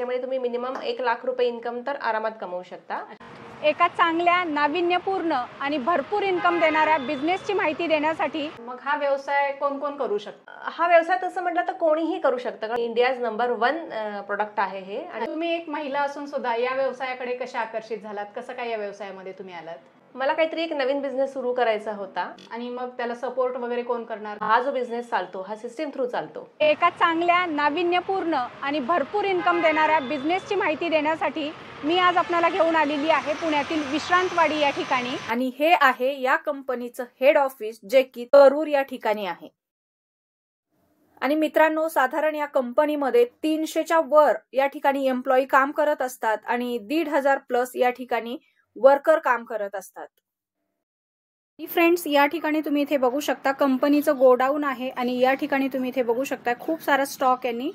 ज्याच्यामध्ये तुम्ही मिनिमम 1 लाख रुपये इन्कम तर आरामात कमवू शकता। एका चांगल्या नाविन्यपूर्ण आणि भरपूर इन्कम देणाऱ्या बिझनेसची माहिती देण्यासाठी मग हा व्यवसाय कोण कोण करू शकतं? हा व्यवसाय तसं म्हटलं तर कोणीही करू शकतं, कारण इंडियाज नंबर 1 प्रोडक्ट आहे हे। आणि तुम्ही एक महिला असून सुद्धा या व्यवसायाकडे कशा आकर्षित झालात? कसं काय या व्यवसायामध्ये तुम्ही आलात? मला काहीतरी एक नवीन बिझनेस सुरू करायचा होता आणि मग त्याला सपोर्ट वगैरे कोण करणार? हा जो बिझनेस चालतो हा सिस्टीम थ्रू चालतो। एका चांगल्या नाविन्यपूर्ण आणि भरपूर इन्कम देणाऱ्या बिझनेसची माहिती देण्यासाठी मी आज आपल्याला घेऊन आलेली आहे पुण्यातील विश्रांतवाडी या ठिकाणी, आणि हे आहे या कंपनीचं हेड ऑफिस जे की करूर या ठिकाणी आहे। आणि मित्रांनो, साधारण या कंपनीमध्ये 300च्या वर या ठिकाणी एम्प्लॉई काम करत असतात आणि 1,500 प्लस या ठिकाणी वर्कर काम करत असतात। फ्रेंड्स, या ठिकाणी तुम्ही इथे बघू शकता कंपनीचं गोडाऊन आहे आणि या ठिकाणी तुम्ही इथे बघू शकता खूप सारा स्टॉक यांनी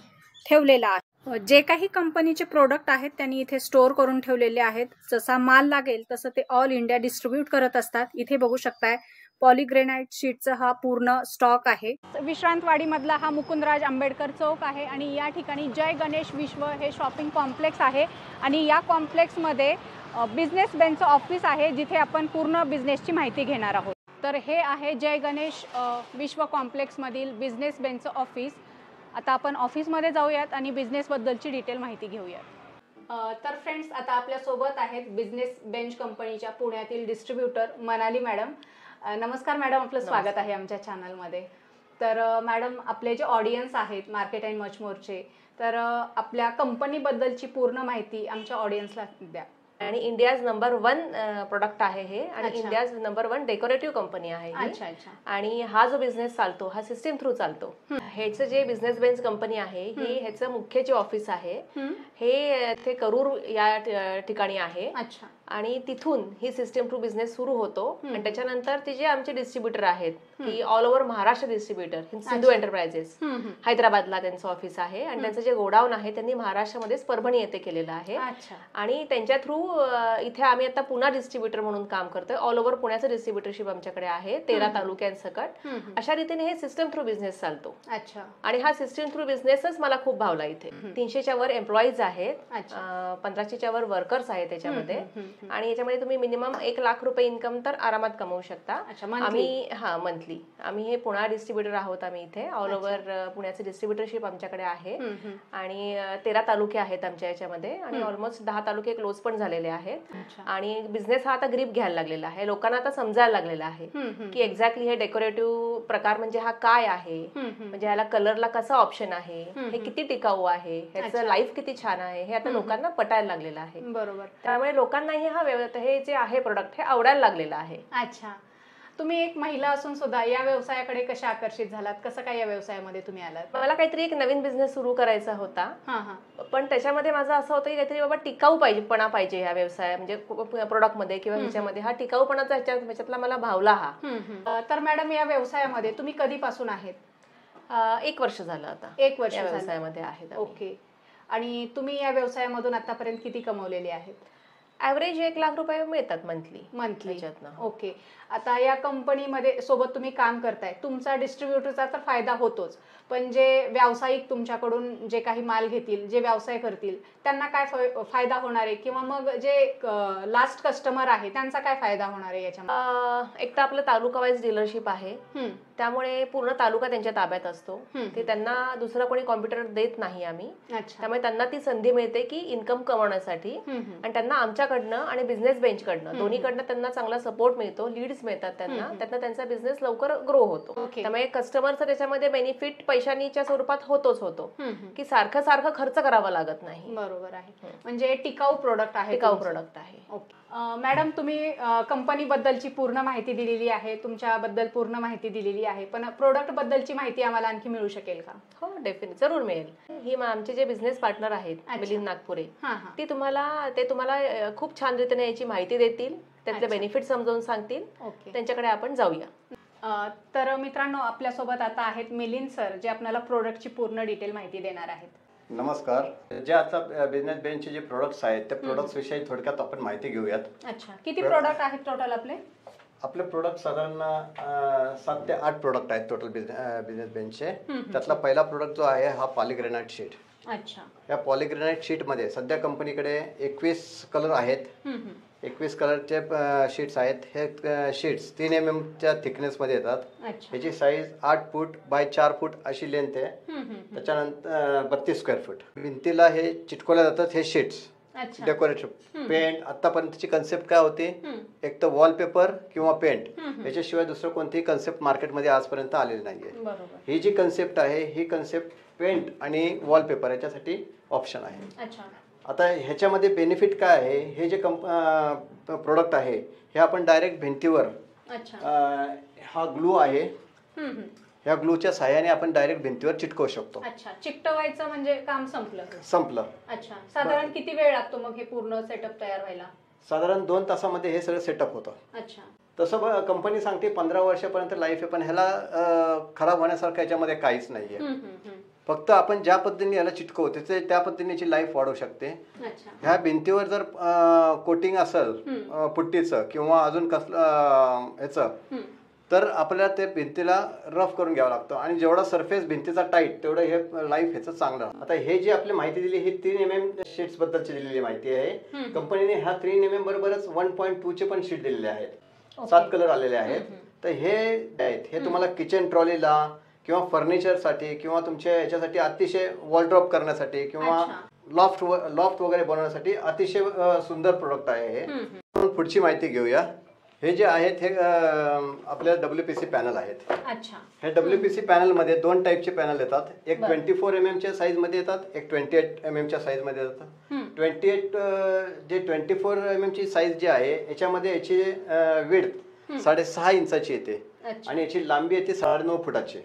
ठेवलेला आहे। जे काही कंपनीचे प्रोडक्ट आहेत त्यांनी इथे स्टोअर करून ठेवलेले आहेत। जसा माल लागेल तसं ते ऑल इंडिया डिस्ट्रीब्यूट करत असतात। इथे बघू शकताय पॉलीग्रेनाइट शीटचा हा पूर्ण स्टॉक आहे। विश्रांतवाडी मधला हा मुकुंदराज आंबेडकर चौक आहे आणि या ठिकाणी जय गणेश विश्व हे शॉपिंग कॉम्प्लेक्स आहे आणि या कॉम्प्लेक्स मध्ये बिझनेस बेंचचं ऑफिस आहे जिथे आपण पूर्ण बिझनेसची माहिती घेणार आहोत। तर हे आहे जय गणेश विश्व कॉम्प्लेक्स मधील बिझनेस बेंचचं ऑफिस। आता आपण ऑफिसमध्ये जाऊयात आणि बिझनेस बद्दलची डिटेल माहिती घेऊयात। तर फ्रेंड्स, आता आपल्या सोबत आहेत बिझनेस बेंच कंपनीच्या पुण्यातील डिस्ट्रीब्युटर मनाली मॅडम। नमस्कार मॅडम, आपलं स्वागत आहे आमच्या चॅनलमध्ये। तर मॅडम, आपले जे ऑडियन्स आहेत मार्केट अँड मच मोरचे, तर आपल्या कंपनीबद्दलची पूर्ण माहिती आमच्या ऑडियन्सला द्या। आणि इंडियाज नंबर 1 प्रोडक्ट आहे हे आणि इंडियाज नंबर 1 डेकोरेटिव्ह कंपनी आहे ही। आणि हा जो बिझनेस चालतो हा सिस्टीम थ्रू चालतो। ह्याचं जे बिझनेस बेंच कंपनी आहे ही, ह्याचं मुख्य जे ऑफिस आहे हे ते करूर या ठिकाणी आहे आणि तिथून ही सिस्टीम थ्रू बिझनेस सुरू होतो। आणि त्याच्यानंतर ते जे आमचे डिस्ट्रीब्युटर आहेत की all over Maharashtra distributor Sindhu enterprises हैदराबादला त्यांचं ऑफिस आहे आणि त्यांचं जे गोडाऊन आहे त्यांनी महाराष्ट्रामध्येच परभणी येथे केलेलं आहे। आणि त्यांच्या थ्रू इथे आम्ही आता पुन्हा डिस्ट्रीब्युटर म्हणून काम करतोय। ऑल ओव्हर पुण्याचं डिस्ट्रीब्युटरशिप आमच्याकडे आहे 13 तालुक्यांसकट। अशा रीतीने हे सिस्टम थ्रू बिझनेस चालतो। आणि हा सिस्टम थ्रू बिझनेसच मला खूप भावला। इथे 300च्या वर एम्प्लॉईज आहेत, 1500च्या वर वर्कर्स आहेत त्याच्यामध्ये आणि याच्यामध्ये तुम्ही मिनिमम 1 लाख रुपये इन्कम तर आरामात कमवू शकता। आम्ही मंथली आम्ही हे पुणा डिस्ट्रीब्युटर आहोत। आम्ही इथे ऑल ओव्हर पुण्याचे डिस्ट्रीब्युटरशिप आमच्याकडे आहे आणि 13 तालुके आहेत आमच्या याच्यामध्ये आणि ऑलमोस्ट 10 तालुके क्लोज पण झालेले आहेत। आणि बिझनेस हा आता ग्रीप घ्यायला लागलेला आहे, लोकांना आता समजायला लागलेला आहे की एक्झॅक्टली हे डेकोरेटिव्ह प्रकार म्हणजे हा काय आहे, म्हणजे ह्याला कलरला कसा ऑप्शन आहे, हे किती टिकाऊ आहे, ह्याचं लाईफ किती छान आहे, हे आता लोकांना पटायला लागलेलं आहे। बरोबर, त्यामुळे लोकांनाही हे जे आहे प्रोडक्ट हे आवडायला लागलेलं आहे। अच्छा, तुम्ही एक महिला असून सुद्धा या व्यवसायाकडे कशा आकर्षित झालात? कसं काय या व्यवसायामध्ये तुम्ही आलात? मला काहीतरी एक नवीन बिझनेस सुरू करायचा होता, पण त्याच्यामध्ये माझं असं होतं की काहीतरी बाबा टिकाऊपणा पाहिजे या व्यवसाय म्हणजे प्रोडक्टमध्ये किंवा ह्याच्यामध्ये हा टिकाऊपणाचा ह्याच्यातला मला भावला हा। तर मॅडम, या व्यवसायामध्ये तुम्ही कधीपासून आहेत? 1 वर्ष झालं आता 1 वर्ष व्यवसायामध्ये आहे। ओके, आणि तुम्ही या व्यवसायामधून आतापर्यंत किती कमवलेले आहेत? ऍव्हरेज 1 लाख रुपये मिळतात मंथली। ओके, आता या कंपनीमध्ये सोबत तुम्ही काम करताय, तुमचा डिस्ट्रीब्युटरचा तर फायदा होतोच, पण जे व्यावसायिक तुमच्याकडून जे काही माल घेतील, जे व्यवसाय करतील, त्यांना काय फायदा होणार आहे? किंवा मग जे लास्ट कस्टमर आहे त्यांचा काय फायदा होणार आहे याच्यामध्ये? एक तर आपलं तालुका वाईज डीलरशिप आहे, त्यामुळे पूर्ण तालुका त्यांच्या ताब्यात असतो, ते त्यांना दुसरा कोणी कॉम्प्युटर देत नाही आम्ही। त्यामुळे त्यांना ती संधी मिळते की इन्कम कमवण्यासाठी आणि त्यांना आमच्याकडनं आणि बिझनेस बेंचकडनं दोन्हीकडनं त्यांना चांगला सपोर्ट मिळतो, लीड्स मिळतात त्यांना, त्यातनं त्यांचा बिझनेस लवकर ग्रो होतो। त्यामुळे कस्टमरचा त्याच्यामध्ये बेनिफिट पैशांच्या स्वरूपात होतो की सारखं सारखं खर्च करावा लागत नाही। बरोबर आहे, म्हणजे टिकाऊ प्रोडक्ट आहे। ओके मॅडम, तुम्ही कंपनी बद्दलची पूर्ण माहिती दिलेली आहे, तुमच्याबद्दल पूर्ण माहिती दिलेली आहे, पण प्रोडक्ट बद्दलची माहिती आम्हाला आणखी मिळू शकेल का? हो, डेफिनेट, जरूर मिळेल। ही आमचे जे बिझनेस पार्टनर आहेत मिलिंद नागपुरे, ते तुम्हाला खूप छान रीतीने याची माहिती देतील, त्याचे बेनिफिट समजावून सांगतील। त्यांच्याकडे आपण जाऊया। तर मित्रांनो, आपल्यासोबत आता आहेत मिलिंद सर, जे आपल्याला प्रोडक्टची पूर्ण डिटेल माहिती देणार आहेत। नमस्कार, जे आता बिझनेस बेंचचे जे प्रोडक्ट्स आहेत त्या प्रोडक्ट्स विषयी थोडक्यात आपण माहिती घेऊयात। अच्छा, किती प्रोडक्ट आहेत टोटल आपले प्रोडक्ट? साधारण 7 ते 8 प्रोडक्ट आहेत टोटल बिझनेस बेंचचे। त्यातला पहिला प्रोडक्ट जो आहे हा पॉलीग्रेनाइट शीट, अच्छा. या पॉलिग्रेनाइट शीट मध्ये सध्या कंपनीकडे 21 कलर आहेत. 21 कलरचे शीट्स आहेत. हे शीट्स 3 mm च्या थिकनेस मध्ये येतात. ह्याची साईज 8 फूट बाय 4 फूट अशी लेंथ आहे. त्याच्यानंतर 32 स्क्वेअर फूट. भिंतीला हे चिटकवल्या जातात हे शीट्स. डेकोरेटिव्ह पेंट आतापर्यंतची कन्सेप्ट काय होती, एक तर वॉलपेपर किंवा पेंट, याच्याशिवाय दुसरं कोणतीही कन्सेप्ट मार्केटमध्ये आजपर्यंत आलेली नाहीये. ही जी कन्सेप्ट आहे ही कन्सेप्ट पेंट आणि वॉलपेपर याच्यासाठी ऑप्शन आहे. आता ह्याच्यामध्ये बेनिफिट काय आहे, हे जे प्रोडक्ट आहे हे आपण डायरेक्ट भिंतीवर हा ग्लू आहे, ह्या ग्लूच्या सहाय्याने आपण डायरेक्ट भिंतीवर चिटकवू शकतो. अच्छा, चिकटवायचं म्हणजे काम संपलं. अच्छा, साधारण किती वेळ लागतो मग हे पूर्ण सेटअप तयार व्हायला? साधारण 2 तासामध्ये हे सगळं सेटअप होतं. अच्छा. तसं कंपनी सांगते 15 वर्षापर्यंत लाईफ आहे, पण ह्याला खराब होण्यासारखं याच्यामध्ये काहीच नाहीये. फक्त आपण ज्या पद्धतीने याला चिटकवू त्या पद्धतीने लाईफ वाढवू शकते. ह्या भिंतीवर जर कोटिंग असेल पुट्टीचं किंवा अजून कसलं ह्याचं, तर आपल्याला ते भिंतीला रफ करून घ्यावं लागतं आणि जेवढा सरफेस भिंतीचा टाईट तेवढं हे लाईफ ह्याचं चांगलं. आता हे जी आपली माहिती दिली ही 3 mm शीट्स बद्दलची दिलेली माहिती आहे. कंपनीने ह्या 3 mm बरोबरच 1.2 चे पण शीट दिलेले आहेत. 7 कलर आलेले आहेत. तर हे आहेत, हे तुम्हाला किचन ट्रॉलीला किंवा फर्निचरसाठी किंवा तुमच्या याच्यासाठी अतिशय वॉलड्रॉप करण्यासाठी किंवा लॉफ्ट वगैरे बनवण्यासाठी अतिशय सुंदर प्रोडक्ट आहे हे. पुढची माहिती घेऊया. हे जे आहेत हे आपल्या WPC पॅनल आहेत. हे WPC पॅनल मध्ये 2 टाईपचे पॅनल येतात. एक 24 mm च्या साईज मध्ये येतात, एक 28 mm च्या साईज मध्ये येतात. 24 mm ची साईज जी आहे याच्यामध्ये याची विड्थ 6.5 इंचाची येते आणि याची लांबी येते 9.5 फुटाची.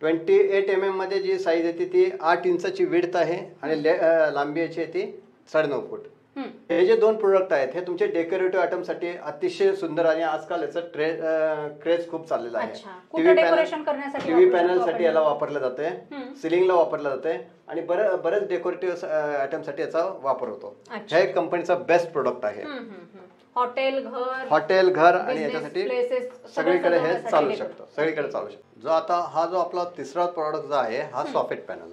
28 mm मध्ये जी साईज येते ती 8 इंचाची विड्थ आहे आणि लांबी याची येते 9.5 फूट. हे जे 2 प्रोडक्ट आहेत हे तुमचे डेकोरेटिव्ह आयटम साठी अतिशय सुंदर आणि आजकाल याचं क्रेज खूप चाललेला आहे. टीव्ही पॅनल साठी याला वापरलं जाते, सिलिंगला वापरलं जाते आणि बरेच डेकोरेटिव्ह आयटम साठी याचा वापर होतो. हे कंपनीचा बेस्ट प्रोडक्ट आहे. हॉटेल, घर आणि याच्यासाठी सगळीकडे हे चालू शकतं, सगळीकडे चालू शकतं. जो आता हा जो आपला तिसरा प्रोडक्ट जो आहे हा सॉफेट पॅनल.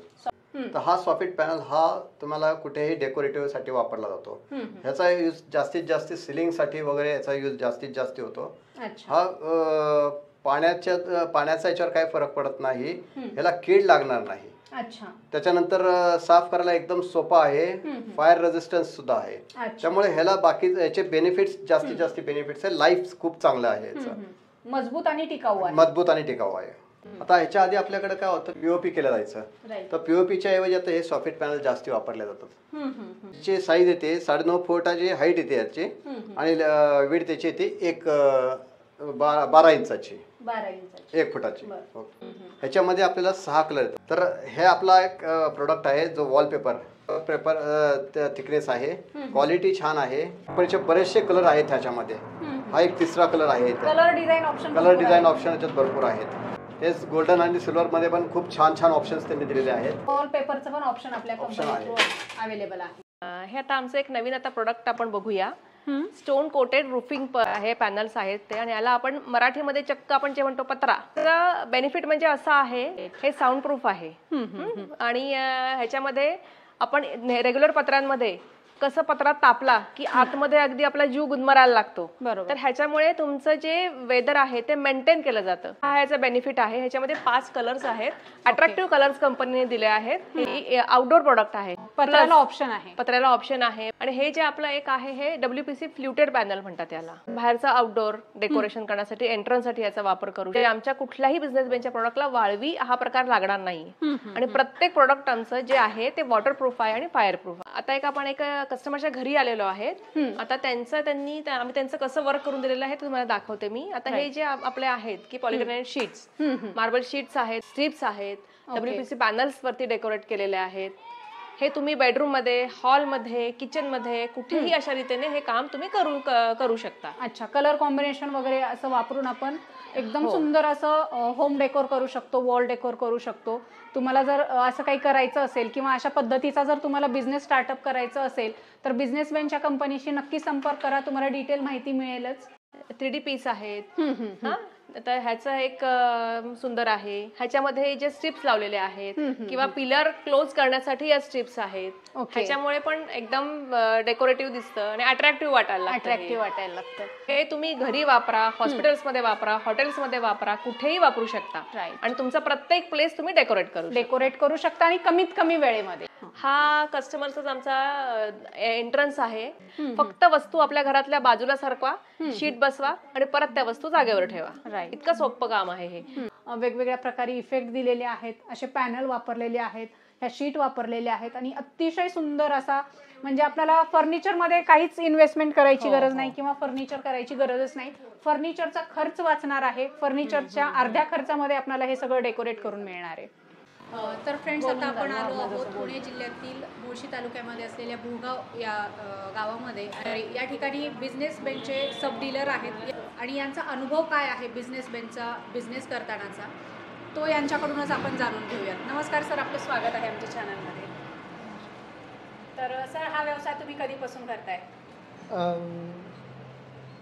तर हा सॉफेट पॅनल हा तुम्हाला कुठेही डेकोरेटिव्ह साठी वापरला जातो. ह्याचा यूज जास्तीत जास्त सिलिंग साठी वगैरे याचा यूज जास्तीत जास्त होतो. हा पाण्याचा याच्यावर काही फरक पडत नाही, ह्याला कीड लागणार नाही. त्याच्यानंतर साफ करायला एकदम सोपा आहे, फायर रेजिस्टन्स सुद्धा आहे. त्यामुळे ह्याला बाकी याचे बेनिफिट्स जास्तीत जास्त बेनिफिट्स आहे. लाईफ खूप चांगलं आहे याचं, मजबूत आणि टिकाऊ आहे. आता ह्याच्या आधी आपल्याकडे काय होतं, पीओपी केलं जायचं. तर पीओपीच्या ऐवजी आता हे सॉफेट पॅनल जास्ती वापरले जातात. याची साईज येते 9.5 फुटाची हाईट येते याची आणि विड्थ त्याची येते 12 इंचाची, 1 फुटाची. ह्याच्यामध्ये आपल्याला 6 कलर येतात. तर हे आपला एक प्रोडक्ट आहे जो वॉलपेपर थिकनेस आहे, क्वालिटी छान आहे. पण बरेचसे कलर आहेत ह्याच्यामध्ये. हा एक तिसरा कलर आहे. कलर डिझाईन ऑप्शन याच्यात भरपूर आहेत. हेच गोल्डन आणि सिल्वर मध्ये पण खूप छान ऑप्शन्स त्यांनी दिलेले आहेत. वॉलपेपरचं पण ऑप्शन आपल्या कंपनीत अवेलेबल आहे. हे आता आमचं एक नवीन आता प्रोडक्ट आपण बघूया. स्टोन कोटेड रुफिंग हे पॅनल्स आहेत ते, आणि याला आपण मराठीमध्ये चक्क आपण जे म्हणतो पत्रा. तर बेनिफिट म्हणजे असं आहे, हे साऊंड प्रूफ आहे आणि ह्याच्यामध्ये आपण रेग्युलर पत्रांमध्ये कसं पत्रात तापला की आतमध्ये अगदी आपला जीव गुदमरायला लागतो. तर ह्याच्यामुळे तुमचं जे वेदर आहे ते मेंटेन केलं जातं. हा ह्याचा बेनिफिट आहे. ह्याच्यामध्ये 5 कलर्स आहेत, अट्रॅक्टिव्ह कलर्स कंपनीने दिले आहेत. हे आउटडोर प्रोडक्ट आहे, पत्र्याला ऑप्शन आहे. आणि हे जे आपलं एक आहे हे WPC फ्ल्युटेड पॅनल म्हणतात याला. बाहेरचा आउटडोर डेकोरेशन करण्यासाठी, एंट्रन्स साठी याचा वापर करू. आमच्या कुठल्याही बिझनेस बेंचच्या प्रोडक्टला वाळवी हा प्रकार लागणार नाही. आणि प्रत्येक प्रोडक्ट आमचं जे आहे ते वॉटरप्रूफ आहे आणि फायर प्रूफ. आता आपण एक कस्टमरच्या घरी आलेलो आहेत. आता आम्ही त्यांचं कसं वर्क करून दिलेलं आहे ते तुम्हाला दाखवते मी. आता हे जे आपले आहेत की पॉलिग्रेनाइट शीट्स, मार्बल शीट्स आहेत, स्ट्रिप्स आहेत, WPC पॅनल्स वरती डेकोरेट केलेले आहेत. हे तुम्ही बेडरूम मध्ये, हॉल मध्ये, किचन मध्ये कुठेही अशा रीतीने हे काम तुम्ही करू शकता. अच्छा, कलर कॉम्बिनेशन वगैरे असं वापरून आपण एकदम सुंदर असं होम डेकोर करू शकतो, वॉल डेकोर करू शकतो. तुम्हाला जर असं काही करायचं असेल किंवा अशा पद्धतीचा जर तुम्हाला बिझनेस स्टार्टअप करायचं असेल तर बिझनेस बेंचच्या कंपनीशी नक्की संपर्क करा, तुम्हाला डिटेल माहिती मिळेलच. 3D पीस आहेत, तर ह्याचं एक सुंदर आहे. ह्याच्यामध्ये जे स्ट्रिप्स लावलेले आहेत किंवा पिलर क्लोज करण्यासाठी या स्ट्रिप्स आहेत. ह्याच्यामुळे पण एकदम डेकोरेटिव्ह दिसतं आणि अट्रॅक्टिव्ह वाटायला लागतं. हे तुम्ही घरी वापरा, हॉस्पिटल्समध्ये वापरा, हॉटेल्समध्ये वापरा, कुठेही वापरू शकता आणि तुमचा प्रत्येक प्लेस तुम्ही डेकोरेट करू शकता आणि कमीत कमी वेळेमध्ये. हा कस्टमरचाच आमचा एंट्रन्स आहे. फक्त वस्तू आपल्या घरातल्या बाजूला सरकवा, शीट बसवा आणि परत त्या वस्तू जागेवर ठेवा. इतकं सोपं काम आहे हे. वेगवेगळ्या प्रकारे इफेक्ट दिलेले आहेत, असे पॅनल वापरलेले आहेत, ह्या शीट वापरलेले आहेत आणि अतिशय सुंदर असा, म्हणजे आपल्याला फर्निचरमध्ये काहीच इन्व्हेस्टमेंट करायची गरज नाही किंवा फर्निचर करायची गरजच नाही. फर्निचरचा खर्च वाचणार आहे. फर्निचरच्या अर्ध्या खर्चामध्ये आपल्याला हे सगळं डेकोरेट करून मिळणार आहे. तर फ्रेंड्स, आता आपण आलो आहोत पुणे जिल्ह्यातील मुळशी तालुक्यामध्ये असलेल्या भुळगाव या गावामध्ये. या ठिकाणी बिझनेस बेंचचे सब डीलर आहेत आणि यांचा अनुभव काय आहे बिझनेस बेंचचा बिझनेस करतानाचा, तो यांच्याकडूनच आपण जाणून घेऊयात. नमस्कार सर, आपलं स्वागत आहे आमच्या चॅनलमध्ये. तर सर, हा व्यवसाय तुम्ही कधीपासून करताय?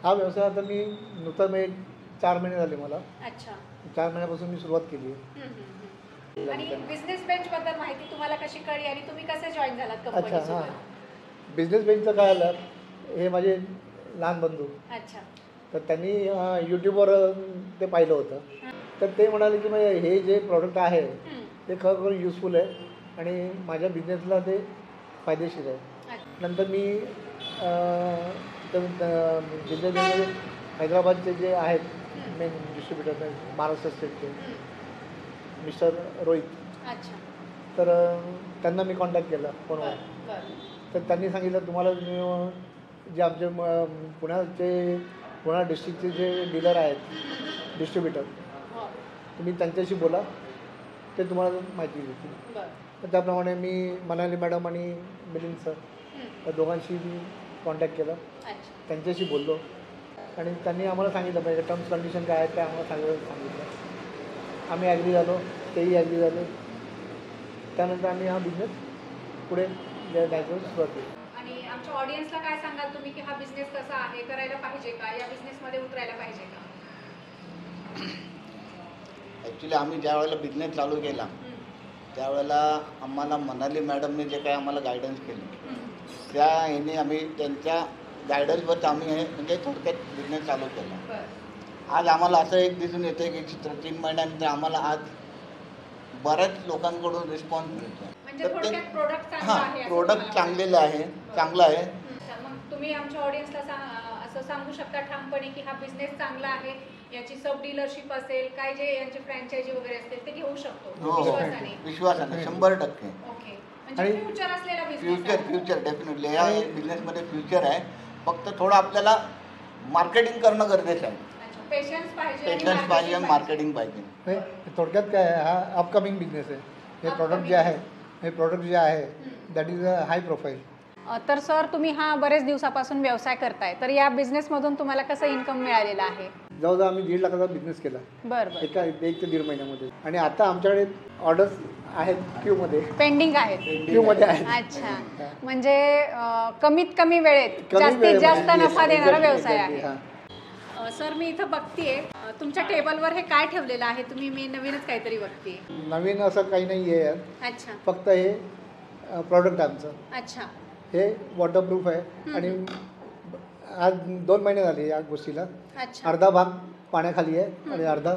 हा व्यवसाय आता मी नुकताच 4 महिने झाले मला. अच्छा. 4 महिन्यापासून मी सुरुवात केली आहे. आणि बिझनेस बेंच बद्दल माहिती तुम्हाला कशी कळली आणि तुम्ही कसे जॉईन झालात कंपनीसोबत? अच्छा, हां. बिझनेस बेंचचं काय आलं, हे माझे लहान बंधू. अच्छा. तर त्यांनी यूट्यूबवर ते पाहिलं होतं. तर ते म्हणाले की हे जे प्रॉडक्ट आहे ते खरोखर युजफुल आहे आणि माझ्या बिझनेसला ते फायदेशीर आहे. नंतर मी जिल्ह्यामध्ये हैदराबादचे जे आहेत मेन डिस्ट्रीब्युटर महाराष्ट्र स्टेटचे मिस्टर रोहित. अच्छा. तर त्यांना मी कॉन्टॅक्ट केला फोनवर. तर त्यांनी सांगितलं तुम्हाला जे आमचे पुणा डिस्ट्रिक्टचे जे डीलर आहेत डिस्ट्रीब्युटर, तुम्ही त्यांच्याशी बोला, ते तुम्हाला माहिती देतील. तर त्याप्रमाणे मी मनाली मॅडम आणि मिलिंद सर त्या दोघांशी मी कॉन्टॅक्ट केला. त्यांच्याशी बोललो आणि त्यांनी आम्हाला सांगितलं पाहिजे टर्म्स कंडिशन काय आहे ते आम्हाला सांगितलं. आम्ही ॲग्री झालो, तेही ॲग्री झाले. त्यानंतर आम्ही हा बिझनेस पुढे जायचं सुरुवात केली. आणि आमच्या ऑडियन्सला काय सांगाल तुम्ही की हा बिझनेस कसा आहे, करायला पाहिजे का, या बिझनेसमध्ये उतरायला पाहिजे का? ॲक्च्युली आम्ही ज्या वेळेला बिझनेस चालू केला त्यावेळेला आम्हाला मनाली मॅडमने जे काय आम्हाला गायडन्स केलं त्या ह्याने आम्ही त्यांच्या गायडन्सवर आम्ही हे म्हणजे थोडक्यात बिझनेस चालू केला. आज आम्हाला असं एक दिसून येतं की 3 महिन्यानंतर आम्हाला आज बऱ्याच लोकांकडून रिस्पॉन्स मिळतो. प्रोडक्ट चांगलं आहे. मग तुम्ही आमच्या ऑडियन्सला असं सांगू शकता ठामपणे की हा बिझनेस चांगला आहे, याची सब डीलरशिप असेल, काय जे यांचे फ्रँचायझी वगैरे असतील ते घेऊ शकतो विश्वासाने 100%. ओके. म्हणजे फ्युचर असलेला बिझनेस. फ्युचर डेफिनेटली या बिझनेसमध्ये फ्युचर आहे. फक्त थोडं आपल्याला मार्केटिंग करणं गरजेचं आहे. पेशन्स पाहिजे, मार्केटिंग पाहिजे. थोडक्यात काय आहे, हा अपकमिंग बिझनेस आहे. हे प्रॉडक्ट जे आहे that is a high profile. तर सर, तुम्ही हा बरेच दिवसापासून व्यवसाय करताय, तर या बिझनेसमधून तुम्हाला कसं इन्कम मिळालेलं आहे? जवळजवळ आम्ही 1.5 लाखाचा बिझनेस केला. बरं. 1 ते 1.5 महिन्यामध्ये. आणि आता आमच्याकडे ऑर्डर्स आहेत क्यूमध्ये, पेंडिंग आहेत. क्यूमध्ये आहेत. अच्छा. म्हणजे कमीत कमी वेळेत जास्तीत जास्त नफा देणारा व्यवसाय आहे. सर, मी इथं बघतीये तुमच्या टेबलवर हे काय ठेवलेलं आहे? मी नवीनच काहीतरी बघतीये. नवीन असं काही नाही आहे. अच्छा. फक्त हे प्रॉडक्ट आमचं. अच्छा. हे वॉटरप्रूफ आहे आणि आज 2 महिने झाले या गोष्टीला. अर्धा भाग पाण्याखाली आहे आणि अर्धा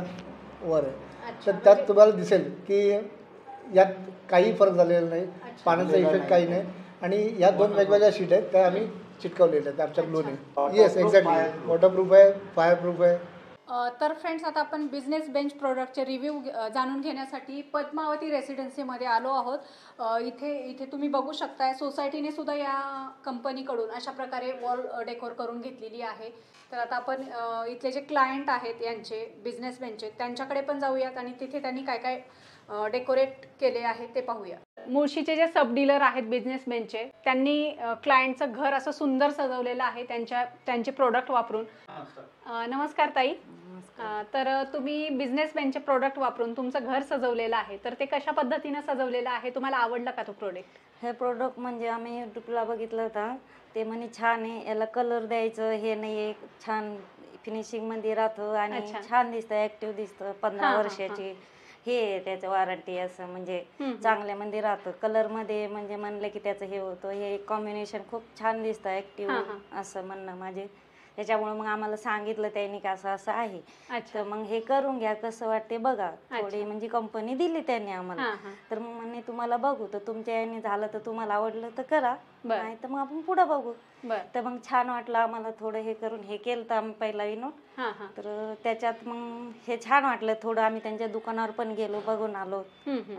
वर आहे. तर त्यात तुम्हाला दिसेल की यात काही फरक झालेला नाही, पाण्याचा इफेक्ट काही नाही. आणि या 2 वेगवेगळ्या शीट आहेत त्या आम्ही चिटकवलेल्या आहेत आमच्या ग्लूने. Yes, exactly. वॉटरप्रूफ आहे, फायरप्रूफ आहे. तर फ्रेंड्स, आता आपण बिझनेस बेंच प्रोडक्टचे रिव्ह्यू जाणून घेण्यासाठी पद्मावती रेसिडेन्सीमध्ये आलो आहोत. इथे तुम्ही बघू शकताय सोसायटीने सुद्धा या कंपनीकडून अशा प्रकारे वॉल डेकोर करून घेतलेली आहे. तर आता आपण इथले जे क्लायंट आहेत यांचे बिझनेस बेंचचे त्यांच्याकडे पण जाऊयात आणि तिथे त्यांनी काय काय डेकोरेट केले आहे ते पाहूया. मुळशीचे जे सब डीलर आहेत बिझनेस बेंचचे, त्यांनी क्लायंटचं घर असं सुंदर सजवलेलं आहे त्यांचे प्रोडक्ट वापरून. नमस्कार ताई. तर तुम्ही बिझनेस बेंचचे प्रोडक्ट वापरून तुमचं घर सजवलेलं आहे, तर ते कशा पद्धतीनं सजवलेलं आहे? तुम्हाला आवडलं का तो प्रोडक्ट? हे प्रोडक्ट म्हणजे आम्ही यूट्यूबला बघितलं होतं, ते म्हणे छान आहे, याला कलर द्यायचं हे नाही आहे, छान फिनिशिंग मध्ये राहतो आणि छान दिसतं, ऍक्टिव्ह दिसतं. 15 वर्षाची हे त्याचं वॉरंटी असं म्हणजे चांगल्या मध्ये राहतं. कलर मध्ये म्हणजे म्हणलं की त्याचं हे होतं, हे कॉम्बिनेशन खूप छान दिसतं ऍक्टिव्ह असं म्हणणं माझे. त्याच्यामुळे मग आम्हाला सांगितलं त्यांनी की असं असं आहे, तर मग हे करून घ्या, कसं वाटते बघा. थोडी म्हणजे कंपनी दिली त्यांनी आम्हाला, तर मग म्हणे तुम्हाला बघू, तर तुमच्या याने झालं तर तुम्हाला आवडलं तर करा, नाही तर मग आपण पुढे बघू. तर मग छान वाटलं आम्हाला, थोडं हे करून हे केलं तर आम्ही पहिला विनोद. तर त्याच्यात मग हे छान वाटलं, थोडं आम्ही त्यांच्या दुकानावर पण गेलो, बघून आलो,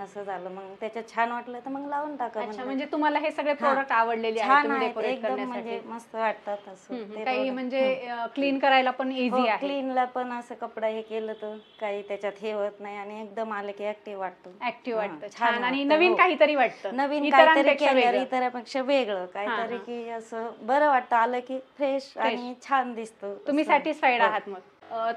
असं झालं. मग त्याच्यात छान वाटलं तर मग लावून टाका. म्हणजे तुम्हाला हे सगळे प्रोडक्ट आवडलेले छान आहेत एकदम, म्हणजे मस्त वाटतात असं. काही म्हणजे क्लीन करायला पण इझी आहे, क्लीनला पण असं कपडा हे केलं तर काही त्याच्यात हे होत नाही आणि एकदम आलं की ऍक्टिव्ह वाटतं. छान आणि नवीन काहीतरी वाटतं, नवीन काहीतरी केलं, इतरांपेक्षा वेगळं काहीतरी की असं बरं वाटतं, आलं की फ्रेश आणि छान दिसतं. तुम्ही सॅटिस्फाईड आहात मग.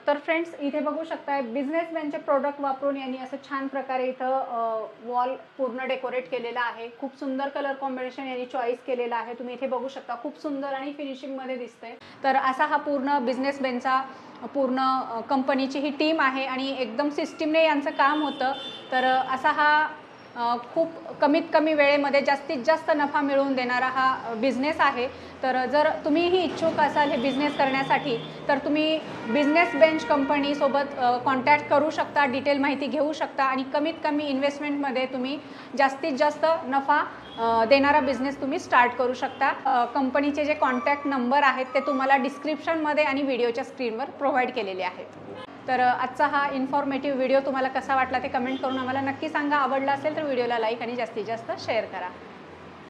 तर फ्रेंड्स, इथे बघू शकताय बिझनेस बेनचे प्रोडक्ट वापरून यांनी असं छान प्रकारे इथं वॉल पूर्ण डेकोरेट केलेला आहे. खूप सुंदर कलर कॉम्बिनेशन यांनी चॉईस केलेला आहे. तुम्ही इथे बघू शकता, खूप सुंदर आणि फिनिशिंग मध्ये दिसतंय. तर असा हा पूर्ण बिझनेस बेनचा पूर्ण कंपनीची ही टीम आहे आणि एकदम सिस्टीमने यांचं काम होतं. तर असा हा खूप कमीत कमी वेळेमध्ये जास्तीत जास्त नफा मिळवून देणारा हा बिझनेस आहे. तर जर तुम्हीही इच्छुक असाल हे बिझनेस करण्यासाठी, तर तुम्ही बिझनेस बेंच कंपनीसोबत कॉन्टॅक्ट करू शकता, डिटेल माहिती घेऊ शकता आणि कमीत कमी इन्व्हेस्टमेंटमध्ये तुम्ही जास्तीत जास्त नफा देणारा बिझनेस तुम्ही स्टार्ट करू शकता. कंपनीचे जे कॉन्टॅक्ट नंबर आहेत ते तुम्हाला डिस्क्रिप्शनमध्ये आणि व्हिडिओच्या स्क्रीनवर प्रोव्हाइड केलेले आहेत. तर आजचा हा इन्फॉर्मेटिव्ह व्हिडिओ तुम्हाला कसा वाटला ते कमेंट करून आम्हाला नक्की सांगा. आवडला असेल तर व्हिडिओला लाईक आणि जास्तीत जास्त शेअर करा.